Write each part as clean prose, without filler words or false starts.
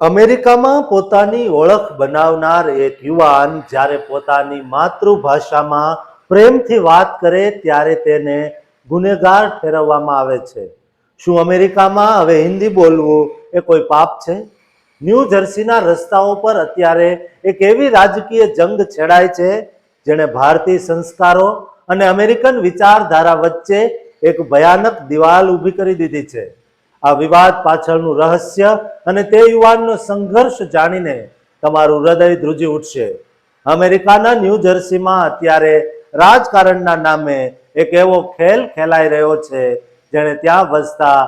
અમેરિકામાં પોતાની ઓળખ બનાવનાર એક યુવાન જ્યારે પોતાની માતૃભાષામાં પ્રેમથી વાત કરે ત્યારે તેને ગુનેગાર ઠેરવવામાં આવે છે. શું અમેરિકામાં હવે હિન્દી બોલવું એ કોઈ પાપ છે? ન્યૂ જર્સીના રસ્તાઓ પર અત્યારે એક એવી રાજકીય જંગ છેડાય છે જેણે ભારતીય સંસ્કારો અને અમેરિકન વિચારધારા વચ્ચે એક ભયાનક દિવાલ ઊભી કરી દીધી છે. આ વિવાદ પાછળનું રહસ્ય અને તે યુવાનનો સંઘર્ષ જાણીને તમારું હૃદય ધ્રુજી ઉઠશે. અમેરિકાના ન્યૂ જર્સીમાં અત્યારે રાજકારણના નામે એક એવો ખેલ ખેલાઈ રહ્યો છે જેણે ત્યાં વસતા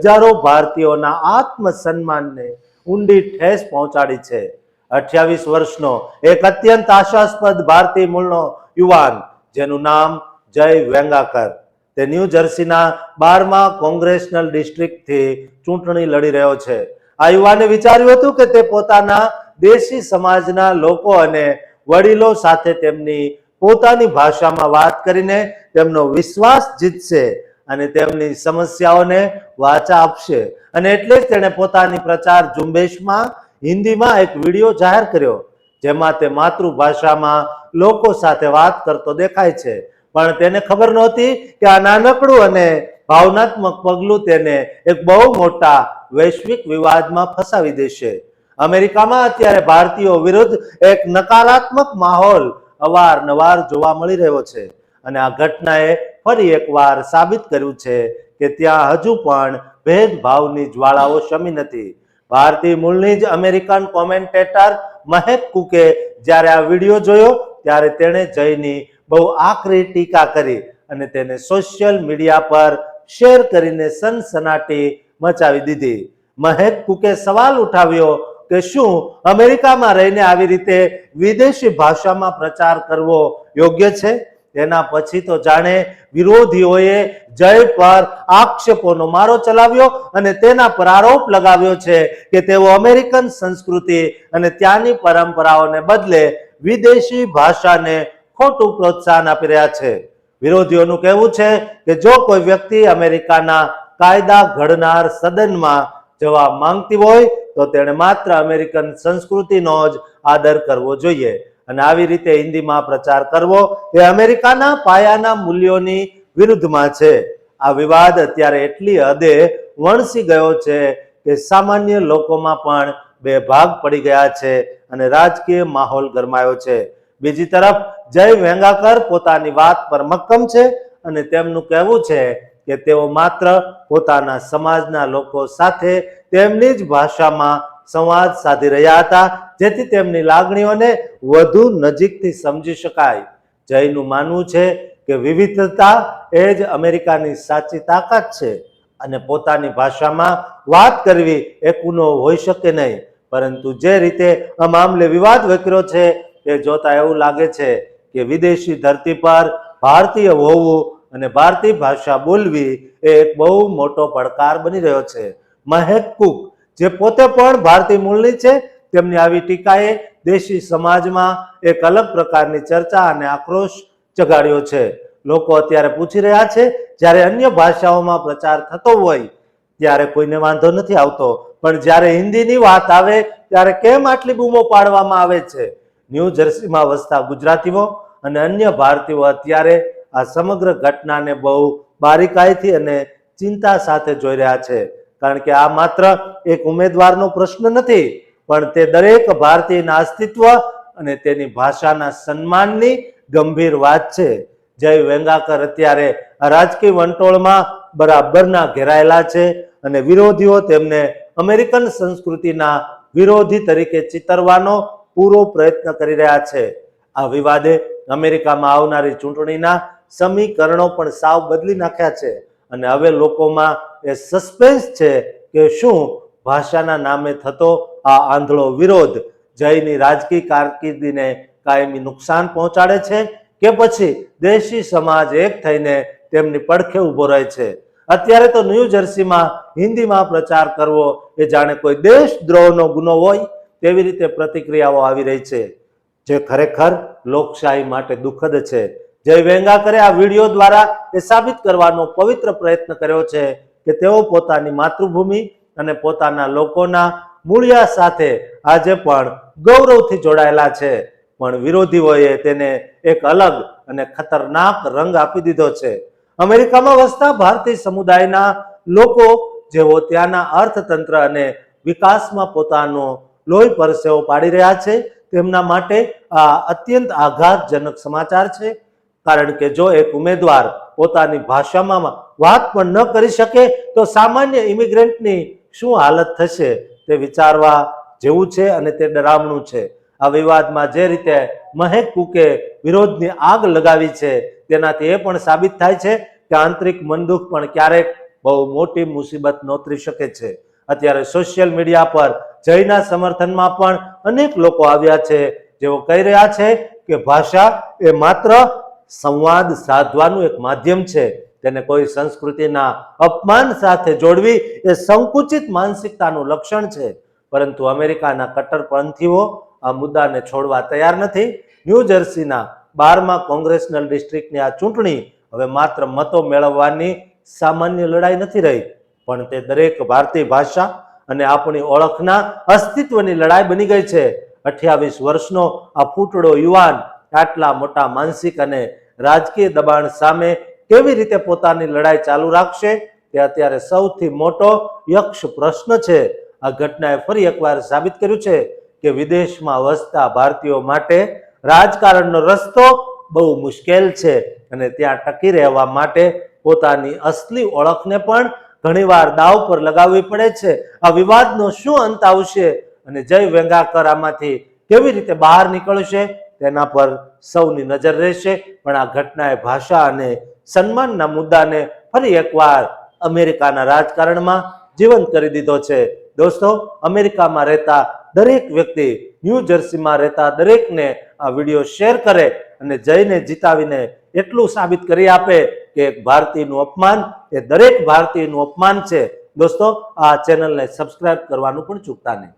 હજારો ભારતીયોના આત્મસન્માનને ઊંડી ઠેસ પહોંચાડી છે. 28 વર્ષનો એક અત્યંત આશાસ્પદ ભારતીય મૂળનો યુવાન જેનું નામ જય વેંગાકર, તે ન્યૂ જર્સીના 12મા કોંગ્રેશનલ ડિસ્ટ્રિક્ટથી ચૂંટણી લડી રહ્યો છે. આ યુવાને વિચાર્યું હતું કે તે પોતાના દેશી સમાજના લોકો અને વડીલો સાથે તેમની પોતાની ભાષામાં વાત કરીને તેમનો વિશ્વાસ જીતશે અને તેમની સમસ્યાઓને વાચા આપશે. અને એટલે જ તેણે પોતાની પ્રચાર ઝુંબેશમાં હિન્દીમાં એક વિડીયો જાહેર કર્યો જેમાં તે માતૃભાષામાં લોકો સાથે વાત કરતો દેખાય છે. પણ તેને ખબર નહોતી કે આ નાનકડું અને ભાવનાત્મક પગલું તેને એક બહુ મોટા વૈશ્વિક વિવાદમાં ફસાવી દેશે. અમેરિકામાં અત્યારે ભારતીયો વિરુદ્ધ એક નકારાત્મક માહોલ અવારનવાર જોવા મળી રહ્યો છે અને આ ઘટનાએ ફરી એકવાર સાબિત કર્યું છે કે ત્યાં હજુ પણ ભેદભાવની જ્વાળાઓ શમી નથી. ભારતીય મૂળની જ અમેરિકન કોમેન્ટેટર મહેક કુકે જ્યારે આ વિડીયો જોયો ત્યારે તેણે જયની બહુ આકરી ટીકા કરી અને તેને સોશિયલ મીડિયા પર શેર કરીને સનસનાટી મચાવી દીધી. મહેક કુકે સવાલ ઉઠાવ્યો કે શું અમેરિકામાં રહીને આવી રીતે વિદેશી ભાષામાં પ્રચાર કરવો યોગ્ય છે? તેના પછી તો જાણે વિરોધીઓએ જય પર આક્ષેપોનો મારો ચલાવ્યો અને તેના પર આરોપ લગાવ્યો છે કે તેઓ અમેરિકન સંસ્કૃતિ અને ત્યાંની પરંપરાઓને બદલે વિદેશી ભાષાને ખોટું પ્રોત્સાહન આપી રહ્યા છે. વિરોધીઓનું કહેવું છે કે જો કોઈ વ્યક્તિ અમેરિકાના કાયદા ઘડનાર સદનમાં જવા માંગતી હોય તો તેણે માત્ર અમેરિકન સંસ્કૃતિનો જ આદર કરવો જોઈએ અને આવી રીતે હિન્દીમાં પ્રચાર કરવો એ અમેરિકાના પાયાના મૂલ્યોની વિરુદ્ધમાં છે. આ વિવાદ અત્યારે એટલી હદે વણસી ગયો છે કે સામાન્ય લોકોમાં પણ બે ભાગ પડી ગયા છે અને રાજકીય માહોલ ગરમાયો છે. બીજી તરફ જય વેંગાકર પોતાની વાત પર મક્કમ છે અને તેમનું કહેવું છે કે તેઓ માત્ર પોતાના સમાજના લોકો સાથે તેમની જ ભાષામાં સંવાદ સાધી રહ્યા હતા જેથી તેમની લાગણીઓને વધુ નજીકથી સમજી શકાય. જયનું માનવું છે કે વિવિધતા એ જ અમેરિકાની સાચી તાકાત છે અને પોતાની ભાષામાં વાત કરવી એ ગુનો હોઈ શકે નહીં. પરંતુ જે રીતે આ મામલે વિવાદ વકર્યો છે તે જોતા એવું લાગે છે કે વિદેશી ધરતી પર ભારતીય હોવું અને ભારતીય ભાષા બોલવી એ એક બહુ મોટો પડકાર બની રહ્યો છે. મહેક કુક જે પોતે પણ ભારતીય મૂળની છે તેમની આવી ટીકાએ દેશી સમાજમાં એક અલગ પ્રકારની ચર્ચા અને આક્રોશ જગાડ્યો છે. લોકો અત્યારે પૂછી રહ્યા છે જ્યારે અન્ય ભાષાઓમાં પ્રચાર થતો હોય ત્યારે કોઈને વાંધો નથી આવતો, પણ જ્યારે હિન્દીની વાત આવે ત્યારે કેમ આટલી બૂમો પાડવામાં આવે છે? ન્યૂ જર્સીમાં વસતા ગુજરાતીઓ અને અન્ય ભારતીયો અત્યારે આ સમગ્ર ઘટનાને બહુ બારીકાઈથી અને ચિંતા સાથે જોઈ રહ્યા છે, કારણ કે આ માત્ર એક ઉમેદવારનો પ્રશ્ન નથી પણ તે દરેક ભારતીયના અસ્તિત્વ અને તેની ભાષાના સન્માનની ગંભીર વાત છે. જય વેંગાકર અત્યારે આ રાજકીય વંટોળમાં બરાબરના ઘેરાયેલા છે અને વિરોધીઓ તેમને અમેરિકન સંસ્કૃતિના વિરોધી તરીકે ચિતરવાનો પૂરો પ્રયત્ન કરી રહ્યા છે. આ વિવાદે અમેરિકામાં આવનારી ચૂંટણીના સમીકરણો પણ સાવ બદલી નાખ્યા છે અને હવે લોકોમાં એ સસ્પેન્સ છે કે શું ભાષાના નામે થતો આ આંધળો વિરોધ જયની રાજકીય કારકિર્દીને કાયમી નુકસાન પહોંચાડે છે કે પછી દેશી સમાજ એક થઈને તેમની પડખે ઊભો રહે છે. અત્યારે તો ન્યૂ જર્સીમાં હિન્દીમાં પ્રચાર કરવો એ જાણે કોઈ દેશદ્રોહનો ગુનો હોય તેવી રીતે પ્રતિક્રિયાઓ આવી રહી છે, જે ખરેખર લોકશાહી માટે દુઃખદ છે. જય વેંગાકરે આ વિડીયો દ્વારા એ સાબિત કરવાનો પવિત્ર પ્રયત્ન કર્યો છે કે તેઓ પોતાની માતૃભૂમિ અને પોતાના લોકોના મૂળિયા સાથે આજે પણ ગૌરવથી જોડાયેલા છે, પણ વિરોધીઓએ તેને એક અલગ અને ખતરનાક રંગ આપી દીધો છે. અમેરિકામાં વસતા ભારતીય સમુદાયના લોકો જેઓ ત્યાંના અર્થતંત્ર અને વિકાસમાં પોતાનો લોહી પરસેવો પાડી રહ્યા છે, તેમના માટે આ અત્યંત આઘાતજનક સમાચાર છે. કારણ કે જો એક ઉમેદવાર પોતાની ભાષામાં વાત પણ ન કરી શકે તો સામાન્ય ઇમિગ્રન્ટની શું હાલત થશે તે વિચારવા જેવું છે અને તે ડરામણું છે. આ વિવાદમાં જે રીતે મહેક કુકે વિરોધની આગ લગાવી છે, તેનાથી એ પણ સાબિત થાય છે કે આંતરિક મનદુખ પણ ક્યારેક બહુ મોટી મુસીબત નોતરી શકે છે. અત્યારે સોશિયલ મીડિયા પર જયના સમર્થનમાં પણ અનેક લોકો આવ્યા છે, જેઓ કહી રહ્યા છે કે ભાષા એ માત્ર સંવાદ સાધવાનું એક માધ્યમ છે, તેને કોઈ સંસ્કૃતિના અપમાન સાથે જોડવી એ સંકુચિત માનસિકતાનું લક્ષણ છે. પરંતુ અમેરિકાના કટ્ટરપંથીઓ આ મુદ્દાને છોડવા તૈયાર નથી. ન્યૂ જર્સીના 12મા કોંગ્રેશનલ ડિસ્ટ્રિક્ટની આ ચૂંટણી હવે માત્ર મતો મેળવવાની સામાન્ય લડાઈ નથી રહી, પણ તે દરેક ભારતીય ભાષા અને આપણી ઓળખના અસ્તિત્વની લડાઈ બની ગઈ છે. 28 વર્ષનો આ ફૂટડો યુવાન આટલા મોટા માનસિક અને રાજકીય દબાણ સામે કેવી રીતે પોતાની લડાઈ ચાલુ રાખશે, તે અત્યારે સૌથી મોટો યક્ષ પ્રશ્ન છે. આ ઘટનાએ ફરી એકવાર સાબિત કર્યું છે કે વિદેશમાં વસતા ભારતીયો માટે રાજકારણનો રસ્તો બહુ મુશ્કેલ છે અને ત્યાં ટકી રહેવા માટે પોતાની અસલી ઓળખને પણ ઘણીવાર દાવ પર લગાવવી પડે છે. આ વિવાદનો શું અંત આવશે અને જય વેંગાકર આમાંથી કેવી રીતે બહાર નીકળશે તેના પર સૌની નજર રહેશે. પણ આ ઘટનાએ ભાષા અને સન્માનના મુદ્દાને ફરી એકવાર અમેરિકાના રાજકારણમાં જીવંત કરી દીધો છે. દોસ્તો, અમેરિકામાં રહેતા દરેક વ્યક્તિ, ન્યૂ જર્સીમાં રહેતા દરેકને આ વિડીયો શેર કરે અને જઈને જીતાવીને એટલું સાબિત કરી આપે કે એક ભારતીયનું અપમાન એ દરેક ભારતીયનું અપમાન છે. દોસ્તો, આ ચેનલને સબસ્ક્રાઇબ કરવાનું પણ ચૂકતા નહીં.